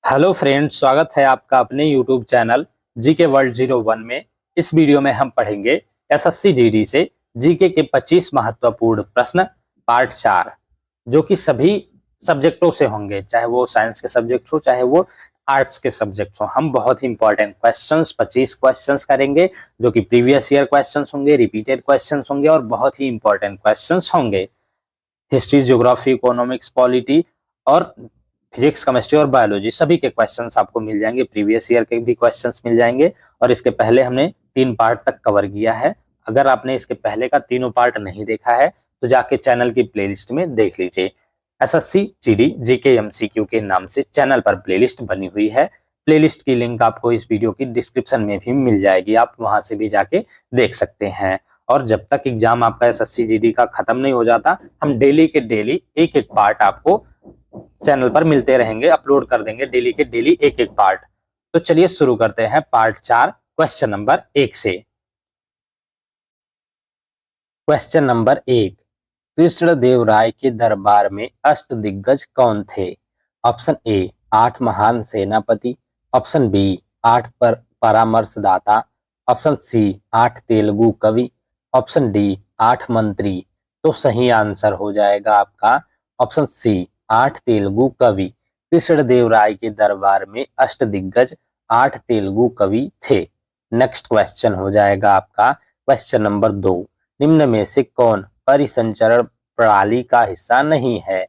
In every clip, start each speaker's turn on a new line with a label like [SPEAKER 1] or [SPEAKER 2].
[SPEAKER 1] Hello friends, स्वागत है आपका अपने यूट्यूब चैनल जीके वर्ल्ड 01 में। इस वीडियो में हम पढ़ेंगे एसएससी जीडी से जीके के 25 महत्वपूर्ण प्रश्न पार्ट 4, जो कि सभी सब्जेक्टों से होंगे, चाहे वो साइंस के सब्जेक्ट हो चाहे वो आर्ट्स के सब्जेक्ट हो। हम बहुत ही इंपॉर्टेंट क्वेश्चंस 25 क्वेश्चंस करेंगे, जो कि प्रीवियस ईयर क्वेश्चंस होंगे, रिपीटेड क्वेश्चंस होंगे और बहुत ही इंपॉर्टेंट क्वेश्चंस होंगे। हिस्ट्री, ज्योग्राफी, इकोनॉमिक्स, पॉलिटी और फिजिक्स, केमिस्ट्री और बायोलॉजी सभी के क्वेश्चंस आपको मिल जाएंगे। प्रीवियस ईयर के भी क्वेश्चंस मिल जाएंगे और इसके पहले हमने 3 पार्ट तक कवर किया है। अगर आपने इसके पहले का तीनों पार्ट नहीं देखा है तो जाके चैनल की प्लेलिस्ट में देख लीजिए। एसएससी जीडी जीके एमसीक्यू के नाम से चैनल पर प्लेलिस्ट बनी हुई है। प्लेलिस्ट की लिंक आपको इस वीडियो की डिस्क्रिप्शन में भी मिल जाएगी, आप वहां से भी जाके देख सकते हैं। और जब तक एग्जाम आपका एसएससी जीडी का खत्म नहीं हो जाता, हम डेली के डेली एक एक पार्ट आपको चैनल पर मिलते रहेंगे, अपलोड कर देंगे डेली के डेली एक एक पार्ट। तो चलिए शुरू करते हैं पार्ट 4 क्वेश्चन नंबर 1 से। क्वेश्चन नंबर 1, कृष्णदेवराय के दरबार में अष्टदिग्गज कौन थे? ऑप्शन ए 8 महान सेनापति, ऑप्शन बी 8 परामर्शदाता, ऑप्शन सी 8 तेलुगु कवि, ऑप्शन डी 8 मंत्री। तो सही आंसर हो जाएगा आपका ऑप्शन सी 8 तेलुगु कवि। कृष्णदेवराय के दरबार में अष्टदिग्गज 8 तेलुगु कवि थे। नेक्स्ट क्वेश्चन हो जाएगा आपका क्वेश्चन नंबर 2, निम्न में से कौन परिसंचरण प्रणाली का हिस्सा नहीं है?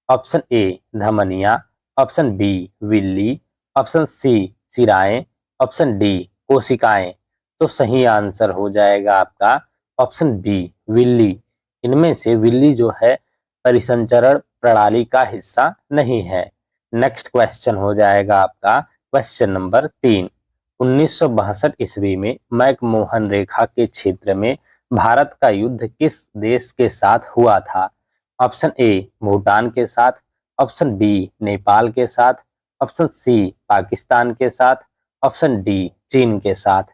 [SPEAKER 1] ऑप्शन ए धमनियां, option B villi, option C सिराएं, ऑप्शन डी कोशिकाएं। तो सही आंसर हो जाएगा आपका ऑप्शन बी विल्ली। इनमें से विल्ली जो है परिसंचरण प्रणाली का हिस्सा नहीं है। नेक्स्ट क्वेश्चन हो जाएगा आपका क्वेश्चन नंबर 3, 1962 ईस्वी में मैकमोहन रेखा के क्षेत्र में भारत का युद्ध किस देश के साथ हुआ था? ऑप्शन ए भूटान के साथ, ऑप्शन बी नेपाल के साथ, ऑप्शन सी पाकिस्तान के साथ, ऑप्शन डी चीन के साथ।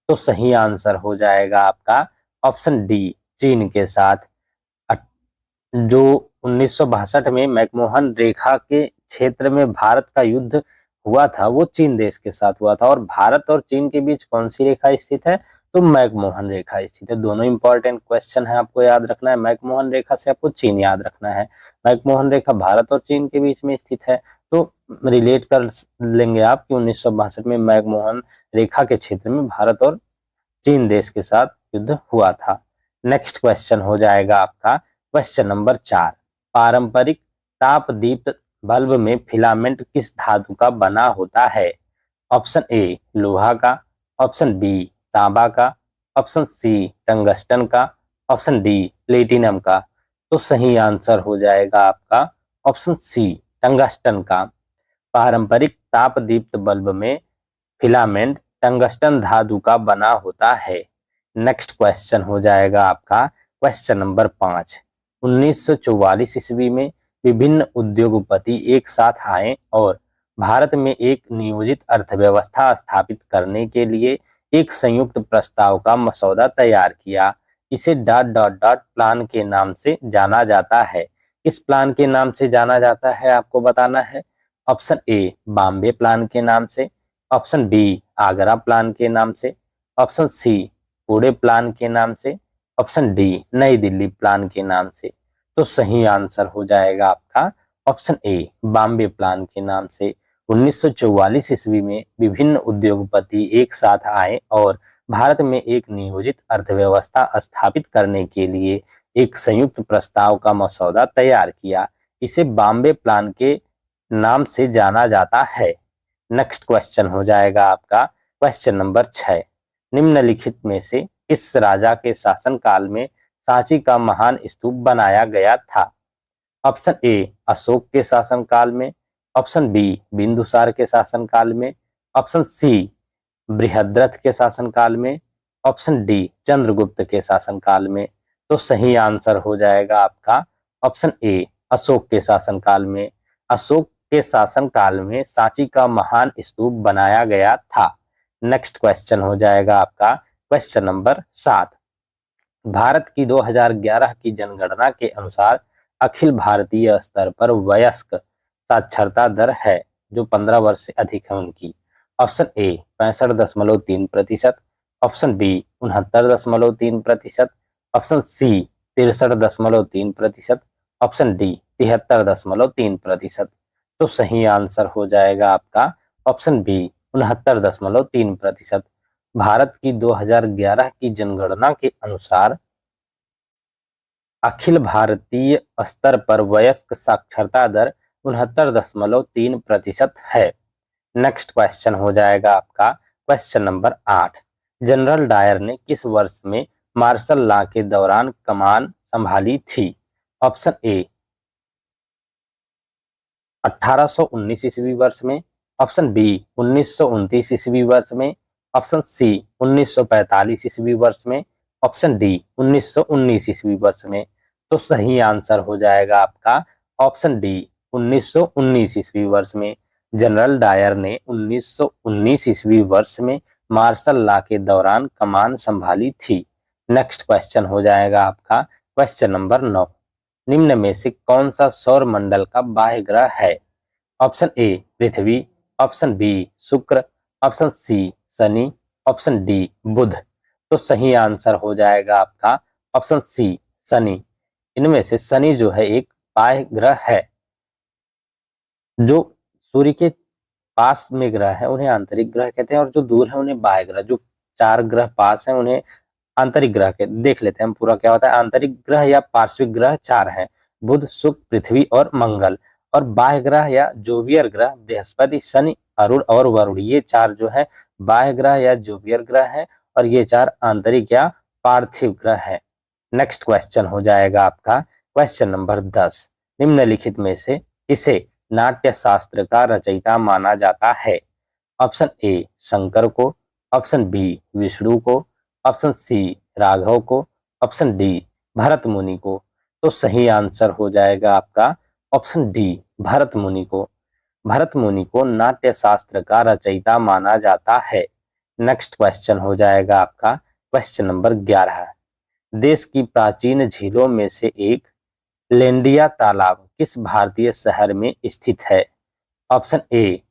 [SPEAKER 1] तो सही आंसर हो जाएगा आपका ऑप्शन डी चीन के साथ। जो 1962 में मैकमोहन रेखा के क्षेत्र में भारत का युद्ध हुआ था वो चीन देश के साथ हुआ था। और भारत और चीन के बीच कौन सी रेखा स्थित है? तो मैकमोहन रेखा स्थित है। दोनों इंपॉर्टेंट क्वेश्चन है, आपको याद रखना है। मैकमोहन रेखा से आपको चीन याद रखना है। मैकमोहन रेखा भारत और चीन के बीच में स्थित है, तो रिलेट कर लेंगे आप कि 1962 में मैकमोहन रेखा के क्षेत्र में भारत और चीन देश के साथ युद्ध हुआ था। नेक्स्ट क्वेश्चन हो जाएगा आपका क्वेश्चन नंबर 4, पारंपरिक तापदीप्त बल्ब में फिलामेंट किस धातु का बना होता है? ऑप्शन ए लोहा का, ऑप्शन बी तांबा का, ऑप्शन सी टंगस्टन का, ऑप्शन डी प्लेटिनम का। तो सही आंसर हो जाएगा आपका ऑप्शन सी टंगस्टन का। पारंपरिक तापदीप्त बल्ब में फिलामेंट टंगस्टन धातु का बना होता है। नेक्स्ट क्वेश्चन हो जाएगा आपका क्वेश्चन नंबर 5, 1944 ईस्वी में विभिन्न उद्योगपति एक साथ आए और भारत में एक नियोजित अर्थव्यवस्था स्थापित करने के लिए एक संयुक्त प्रस्ताव का मसौदा तैयार किया। इसे डॉट डॉट डॉट प्लान के नाम से जाना जाता है। इस प्लान के नाम से जाना जाता है आपको बताना है। ऑप्शन ए बॉम्बे प्लान के नाम से, ऑप्शन बी आगरा प्लान के नाम से, ऑप्शन सी पुणे प्लान के नाम से, ऑप्शन डी नई दिल्ली प्लान के नाम से। तो सही आंसर हो जाएगा आपका ऑप्शन ए बॉम्बे प्लान के नाम से। 1944 ईस्वी में विभिन्न उद्योगपति एक साथ आए और भारत में एक नियोजित अर्थव्यवस्था स्थापित करने के लिए एक संयुक्त प्रस्ताव का मसौदा तैयार किया। इसे बॉम्बे प्लान के नाम से जाना जाता है। नेक्स्ट क्वेश्चन हो जाएगा आपका क्वेश्चन नंबर 6, निम्नलिखित में से किस राजा के शासनकाल में सांची का महान स्तूप बनाया गया था? ऑप्शन ए अशोक के शासनकाल में, ऑप्शन बी बिंदुसार के शासनकाल में, ऑप्शन सी बृहद्रथ के शासनकाल में, ऑप्शन डी चंद्रगुप्त के शासनकाल में। तो सही आंसर हो जाएगा आपका ऑप्शन ए अशोक के शासनकाल में। अशोक के शासनकाल में सांची का महान स्तूप बनाया गया था। नेक्स्ट क्वेश्चन हो जाएगा आपका क्वेश्चन नंबर 7, भारत की 2011 की जनगणना के अनुसार अखिल भारतीय स्तर पर वयस्क साक्षरता दर है जो 15 वर्ष से अधिक है उनकी। Option A 65.3%, option B 69.3%, option C 63.3%, option D 73.3%। तो सही आंसर हो जाएगा आपका ऑप्शन बी 69.3%। भारत की 2011 की जनगणना के अनुसार अखिल भारतीय स्तर पर वयस्क साक्षरता दर 69.3% है। नेक्स्ट क्वेश्चन हो जाएगा आपका क्वेश्चन नंबर 8। जनरल डायर ने किस वर्ष में मार्शल लॉ के दौरान कमान संभाली थी? ऑप्शन ए 1819 ईस्वी वर्ष में, ऑप्शन बी 1929 ईस्वी वर्ष में, ऑप्शन सी 1945 ईस्वी वर्ष में, ऑप्शन डी 1919 ईस्वी वर्ष में। तो सही आंसर हो जाएगा आपका ऑप्शन डी 1919 ईस्वी वर्ष में। जनरल डायर ने 1919 ईस्वी वर्ष में मार्शल लॉ के दौरान कमान संभाली थी। नेक्स्ट क्वेश्चन हो जाएगा आपका क्वेश्चन नंबर 9। निम्न में से कौन सा सौर मंडल का बाह्य ग्रह है? ऑप्शन ए पृथ्वी, ऑप्शन बी शुक्र, ऑप्शन सी शनि, ऑप्शन डी बुध। तो सही आंसर हो जाएगा आपका ऑप्शन सी शनि। इनमें से शनि जो है एक बाह्य ग्रह है। जो सूर्य के पास में ग्रह है उन्हें आंतरिक ग्रह कहते हैं, और जो दूर है उन्हें बाह्य ग्रह। जो 4 ग्रह पास हैं उन्हें आंतरिक ग्रह के देख लेते हैं हम पूरा क्या होता है। आंतरिक ग्रह या पार्श्विक ग्रह 4 हैं, बुध, शुक्र, पृथ्वी और मंगल। और बाह्य ग्रह या जोवियर ग्रह बृहस्पति, शनि, अरुण और वरुण, ये 4 जो है बाह्य ग्रह या जोवियर ग्रह है, और ये 4 आंतरिक या पार्थिव ग्रह है। नेक्स्ट क्वेश्चन हो जाएगा आपका क्वेश्चन नंबर 10। निम्नलिखित में से किसे नाट्य शास्त्र का रचयिता माना जाता है? ऑप्शन ए शंकर को, ऑप्शन बी विष्णु को, ऑप्शन सी राघव को, ऑप्शन डी भरत मुनि को। तो सही आंसर हो जाएगा आपका ऑप्शन डी भरत मुनि को। भरत मुनि को नाट्य शास्त्र का रचयिता माना जाता है। नेक्स्ट क्वेश्चन हो जाएगा आपका क्वेश्चन नंबर 11। देश की प्राचीन झीलों में से एक लेंडिया तालाब किस भारतीय शहर में स्थित है? ऑप्शन ए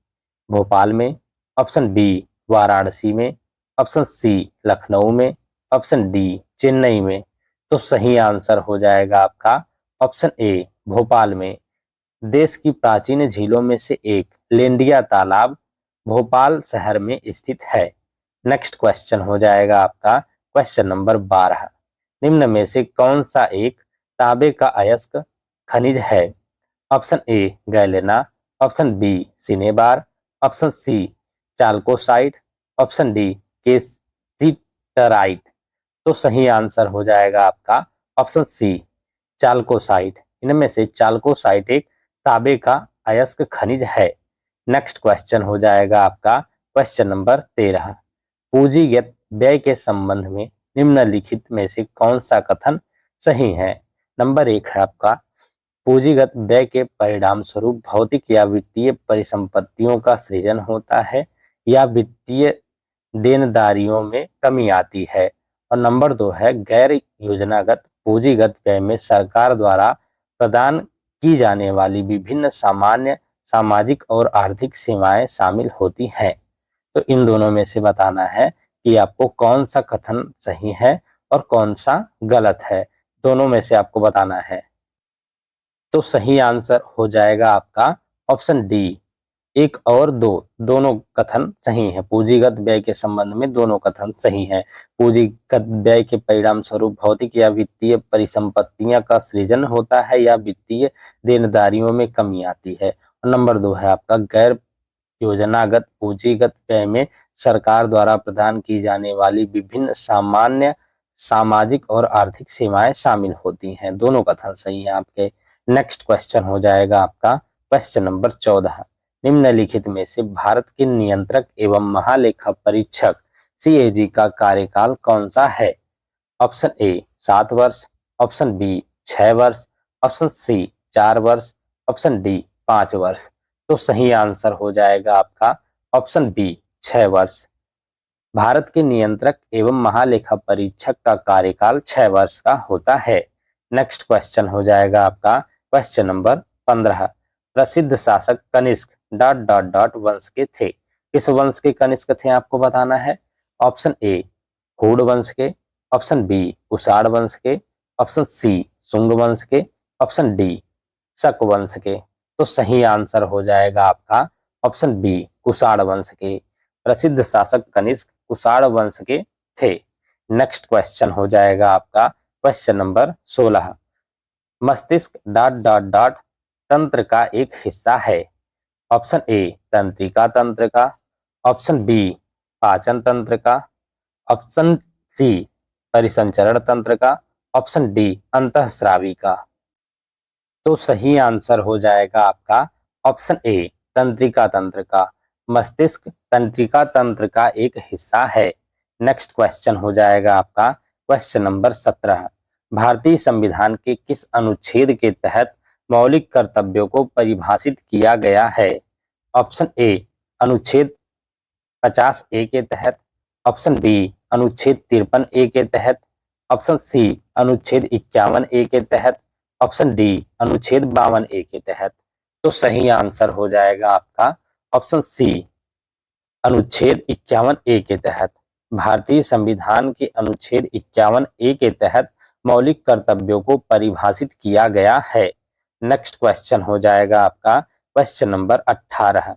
[SPEAKER 1] भोपाल में, ऑप्शन बी वाराणसी में, ऑप्शन सी लखनऊ में, ऑप्शन डी चेन्नई में। तो सही आंसर हो जाएगा आपका ऑप्शन ए भोपाल में। देश की प्राचीन झीलों में से एक लेंडिया तालाब भोपाल शहर में स्थित है। नेक्स्ट क्वेश्चन हो जाएगा आपका क्वेश्चन नंबर 12। निम्न में से कौन सा एक तांबे का अयस्क खनिज है? Option A galena, option B cinnabar, option C chalcocite, option D cassiterite. तो सही आंसर हो जाएगा आपका ऑप्शन सी चाल्कोसाइट। इनमें से चाल्कोसाइट एक तांबे का अयस्क खनिज है। नेक्स्ट क्वेश्चन हो जाएगा आपका क्वेश्चन नंबर 13। पूंजीगत व्यय के संबंध में निम्नलिखित में से कौन सा कथन सही है? नंबर 1 है आपका पूंजीगत व्यय के परिणाम स्वरूप भौतिक या वित्तीय परिसंपत्तियों का सृजन होता है या वित्तीय देनदारियों में कमी आती है। और नंबर 2 है गैर योजनागत पूंजीगत व्यय में सरकार द्वारा प्रदान की जाने वाली विभिन्न सामान्य सामाजिक और आर्थिक सेवाएं शामिल होती हैं। तो इन दोनों में से बताना है कि आपको कौन सा कथन सही है और कौन सा गलत है। दोनों में से आपको बताना है। तो सही आंसर हो जाएगा आपका ऑप्शन डी 1 और 2, दोनों कथन सही है। पूंजीगत व्यय के संबंध में दोनों कथन सही हैं। पूंजीगत व्यय के परिणाम स्वरूप भौतिक या वित्तीय परिसंपत्तियां का सृजन होता है या वित्तीय देनदारियों में कमी आती है। और नंबर 2 है आपका गैर योजनागत पूंजीगत व्यय में सरकार द्वारा प्रदान की जाने वाली विभिन्न सामान्य सामाजिक और आर्थिक सेवाएं शामिल होती हैं। दोनों कथन सही है आपके। नेक्स्ट क्वेश्चन हो जाएगा आपका क्वेश्चन नंबर 14। निम्नलिखित में से भारत के नियंत्रक एवं महालेखा परीक्षक CAG का कार्यकाल कौन सा है? ऑप्शन ए 7 वर्ष, ऑप्शन बी 6 वर्ष, ऑप्शन सी 4 वर्ष, ऑप्शन डी 5 वर्ष। तो सही आंसर हो जाएगा आपका ऑप्शन बी 6 वर्ष। भारत के नियंत्रक एवं महालेखा परीक्षक का कार्यकाल 6 वर्ष का होता है। नेक्स्ट क्वेश्चन हो जाएगा आपका क्वेश्चन नंबर 15। प्रसिद्ध शासक कनिष्क डॉट डॉट डॉट वंश के थे। किस वंश के कनिष्क थे आपको बताना है। ऑप्शन ए हूण वंश के, ऑप्शन बी कुषाण वंश के, ऑप्शन सी शुंग वंश के, ऑप्शन डी शक वंश के। तो सही आंसर हो जाएगा आपका ऑप्शन बी कुषाण वंश के। प्रसिद्ध शासक कनिष्क कुषाण वंश के थे। नेक्स्ट क्वेश्चन हो जाएगा आपका क्वेश्चन नंबर 16। मस्तिष्क डॉट डॉट डॉट तंत्र का एक हिस्सा है। ऑप्शन ए तंत्रिका तंत्र का, ऑप्शन बी पाचन तंत्र का, ऑप्शन सी परिसंचरण तंत्र का, ऑप्शन डी अंतःस्रावी का। तो सही आंसर हो जाएगा आपका ऑप्शन ए तंत्रिका तंत्र का। मस्तिष्क तंत्रिका तंत्र का एक हिस्सा है। नेक्स्ट क्वेश्चन हो जाएगा आपका क्वेश्चन नंबर 17। भारतीय संविधान के किस अनुच्छेद के तहत मौलिक कर्तव्यों को परिभाषित किया गया है। ऑप्शन ए अनुच्छेद 50 ए के तहत, ऑप्शन बी अनुच्छेद 53 ए के तहत, ऑप्शन सी अनुच्छेद 51 ए के तहत, ऑप्शन डी अनुच्छेद 52 ए के तहत। तो सही आंसर हो जाएगा आपका ऑप्शन सी अनुच्छेद 51 ए के तहत। भारतीय संविधान के अनुच्छेद 51 ए के तहत मौलिक कर्तव्यों को परिभाषित किया गया है। नेक्स्ट क्वेश्चन हो जाएगा आपका क्वेश्चन नंबर 18।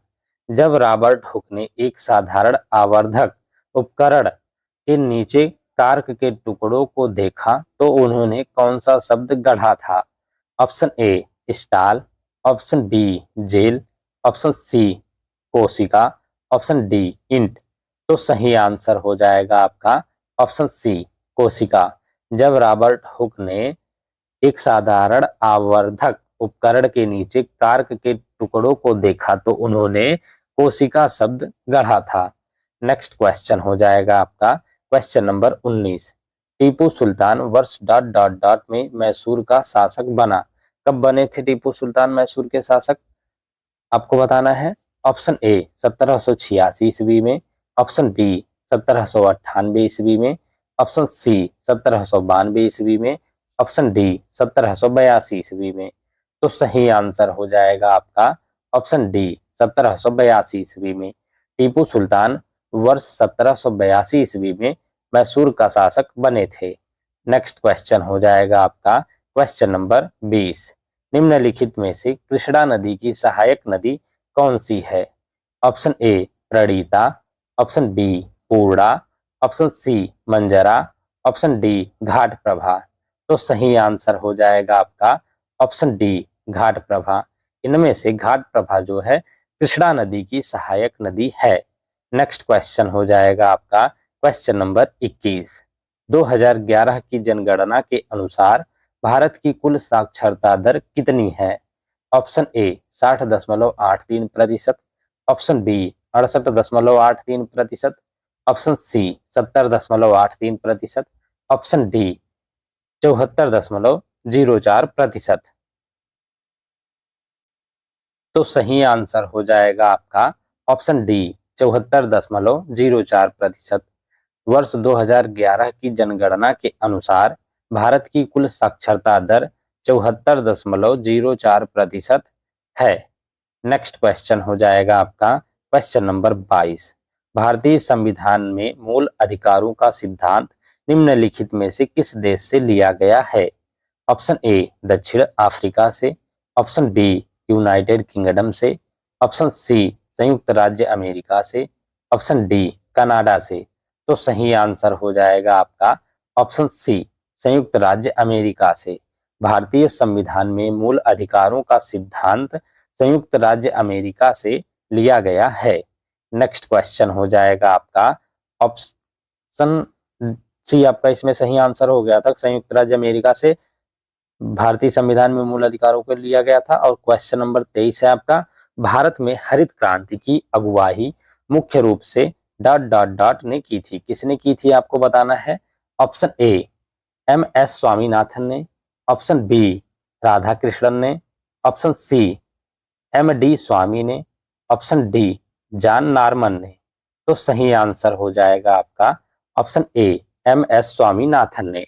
[SPEAKER 1] जब रॉबर्ट हुक ने एक साधारण आवर्धक उपकरण के नीचे कार्क के टुकड़ों को देखा तो उन्होंने कौन सा शब्द गढ़ा था। Option A stall, option B gel, option C कोशिका, ऑप्शन डी इंट। तो सही आंसर हो जाएगा आपका ऑप्शन सी कोशिका। जब रॉबर्ट हुक ने एक साधारण आवर्धक उपकरण के नीचे कार्क के टुकड़ों को देखा तो उन्होंने कोशिका शब्द गढ़ा था। नेक्स्ट क्वेश्चन हो जाएगा आपका क्वेश्चन नंबर 19। टीपू सुल्तान वर्ष डॉट डॉट डॉट में मैसूर का शासक बना। कब बने थे टीपू सुल्तान मैसूर के शासक, आपको बताना है। ऑप्शन ए 1786 ईस्वी में, ऑप्शन बी 1798 ईस्वी में, ऑप्शन सी 1792 ईस्वी में, ऑप्शन डी 1782 ईस्वी में। तो सही आंसर हो जाएगा आपका ऑप्शन डी 1782 ईस्वी में। टीपू सुल्तान वर्ष 1782 ईस्वी में मैसूर का शासक बने थे। नेक्स्ट क्वेश्चन हो जाएगा आपका क्वेश्चन नंबर 20। निम्नलिखित में से कृष्णा नदी की सहायक नदी कौन सी है। Option A Pranhita, option B Purna, option C Manjara, option D Ghataprabha. तो सही आंसर हो जाएगा आपका ऑप्शन डी घाट प्रभा। इनमें से घाट प्रभा जो है कृष्णा नदी की सहायक नदी है। नेक्स्ट क्वेश्चन हो जाएगा आपका क्वेश्चन नंबर 21। 2011 की जनगणना के अनुसार भारत की कुल साक्षरता दर कितनी है। Option A 60.83%, option B 68.83%, option C 70.83%, option D 74.04%। तो सही आंसर हो जाएगा आपका ऑप्शन डी 74.04%। वर्ष 2011 की जनगणना के अनुसार भारत की कुल साक्षरता दर 74.04% है। नेक्स्ट क्वेश्चन हो जाएगा आपका क्वेश्चन नंबर 22। भारतीय संविधान में मूल अधिकारों का सिद्धांत निम्नलिखित में से किस देश से लिया गया है। ऑप्शन ए दक्षिण अफ्रीका से, ऑप्शन बी यूनाइटेड किंगडम से, ऑप्शन सी संयुक्त राज्य अमेरिका से, ऑप्शन डी कनाडा से। तो सही आंसर हो जाएगा आपका ऑप्शन सी संयुक्त राज्य अमेरिका से। भारतीय संविधान में मूल अधिकारों का सिद्धांत संयुक्त राज्य अमेरिका से लिया गया है। नेक्स्ट क्वेश्चन हो जाएगा आपका ऑप्शन सी, आपका इसमें सही आंसर हो गया था। संयुक्त राज्य अमेरिका से भारतीय संविधान में मूल अधिकारों को लिया गया था। और क्वेश्चन नंबर 23 है आपका, भारत में हरित क्रांति की अगुवाई मुख्य रूप से डॉट डॉट डॉट ने की थी। किसने की थी आपको बताना है। ऑप्शन ए MS स्वामीनाथन ने, ऑप्शन बी राधा कृष्णन ने, ऑप्शन सी MD स्वामी ने, ऑप्शन डी जॉन नॉर्मन ने। तो सही आंसर हो जाएगा आपका ऑप्शन ए MS स्वामीनाथन ने।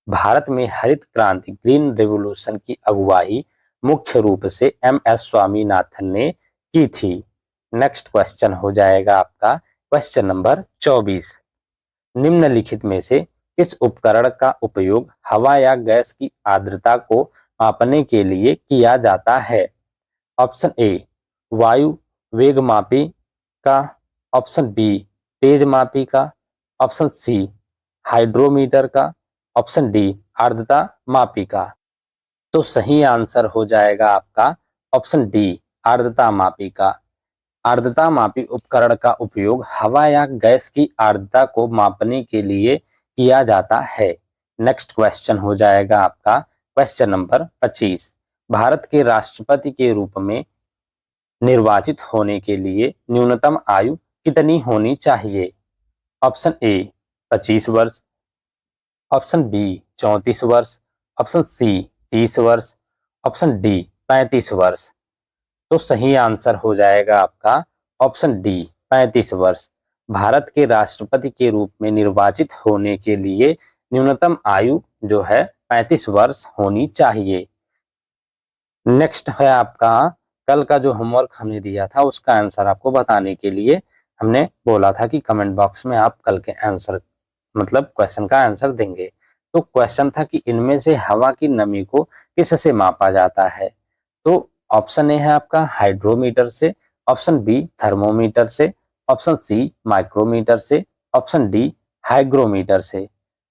[SPEAKER 1] भारत में हरित क्रांति ग्रीन रेवोल्यूशन की अगुवाई मुख्य रूप से MS स्वामीनाथन ने की थी। नेक्स्ट क्वेश्चन हो जाएगा आपका क्वेश्चन नंबर 24। निम्नलिखित में से किस उपकरण का उपयोग हवा या गैस की आर्द्रता को मापने के लिए किया जाता है? ऑप्शन ए वायु वेग मापी का, ऑप्शन बी तेज मापी का, ऑप्शन सी हाइड्रोमीटर का, ऑप्शन डी आर्द्रता मापी का। तो सही आंसर हो जाएगा आपका ऑप्शन डी आर्द्रता मापी का। आर्द्रता मापी उपकरण का उपयोग हवा या गैस की आर्द्रता को मापने के लिए किया जाता है। नेक्स्ट क्वेश्चन हो जाएगा आपका क्वेश्चन नंबर 25। भारत के राष्ट्रपति के रूप में निर्वाचित होने के लिए न्यूनतम आयु कितनी होनी चाहिए? ऑप्शन ए 25 वर्ष, ऑप्शन बी 34 वर्ष, ऑप्शन सी 30 वर्ष, ऑप्शन डी 35 वर्ष। तो सही आंसर हो जाएगा आपका ऑप्शन डी 35 वर्ष। भारत के राष्ट्रपति के रूप में निर्वाचित होने के लिए न्यूनतम आयु जो है 35 वर्ष होनी चाहिए। नेक्स्ट है आपका कल का जो होमवर्क हमने दिया था उसका आंसर आपको बताने के लिए हमने बोला था कि कमेंट बॉक्स में आप कल के आंसर मतलब क्वेश्चन का आंसर देंगे। तो क्वेश्चन था कि इनमें से हवा की नमी को किससे मापा जाता है? तो ऑप्शन ए है आपका हाइड्रोमीटर से, ऑप्शन बी थर्मोमीटर से, ऑप्शन सी माइक्रोमीटर से, ऑप्शन डी हाइग्रोमीटर से।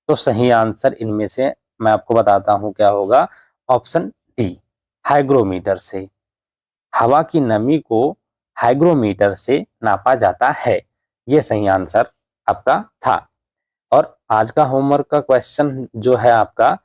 [SPEAKER 1] तो सही आंसर इनमें से मैं आपको बताता हूं क्या होगा, ऑप्शन डी हाइग्रोमीटर से। हवा की नमी को हाइग्रोमीटर से नापा जाता है। यह सही आंसर आपका था। और आज का होमवर्क का क्वेश्चन जो है आपका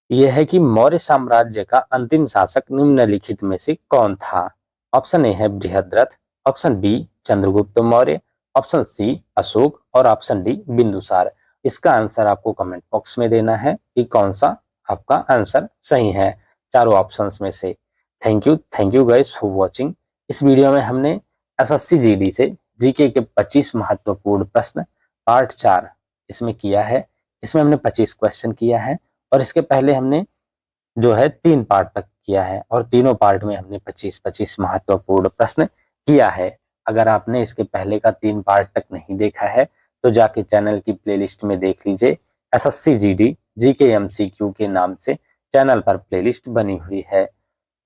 [SPEAKER 1] यह है कि मौर्य साम्राज्य का अंतिम शासक निम्नलिखित में से कौन था? ऑप्शन ए है Brihadratha, option B Chandragupta Maurya, option C Ashoka और ऑप्शन डी बिंदुसार। इसका आंसर आपको कमेंट बॉक्स में देना है कि कौन सा आपका आंसर सही है चारों ऑप्शंस में से। Thank you guys for watching. इस वीडियो में हमने एसएससी जीडी से जीके के 25 महत्वपूर्ण प्रश्न पार्ट 4 इसमें किया है। इसमें हमने 25 क्वेश्चन किया है और इसके पहले हमने जो है 3 पार्ट तक किया है और तीनों पार्ट में हमने 25-25 महत्वपूर्ण प्रश्न किया है। अगर आपने इसके पहले का 3 पार्ट तक नहीं देखा है तो जाके चैनल की प्लेलिस्ट में देख लीजिए। एसएससी जीडी जीके एमसीक्यू के नाम से चैनल पर प्लेलिस्ट बनी हुई है।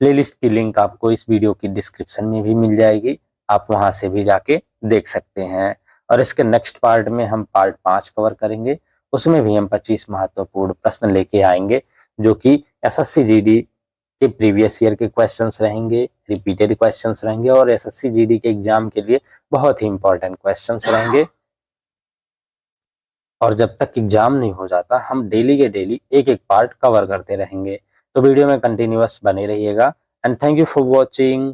[SPEAKER 1] प्लेलिस्ट की लिंक आपको इस वीडियो की डिस्क्रिप्शन में भी मिल जाएगी, आप वहां से भी जाके देख सकते हैं। और इसके नेक्स्ट पार्ट में हम पार्ट 5 कवर करेंगे, उसमें भी हम 25 महत्वपूर्ण प्रश्न लेके आएंगे जो कि एसएससी जीडी के प्रीवियस ईयर के क्वेश्चंस रहेंगे, रिपीटेड क्वेश्चंस रहेंगे और एसएससी जीडी के एग्जाम के लिए बहुत ही इंपॉर्टेंट क्वेश्चंस रहेंगे। और जब तक एग्जाम नहीं हो जाता हम डेली के डेली एक एक पार्ट कवर करते रहेंगे। तो वीडियो में कंटिन्यूअस बने रहिएगा and thank you for watching.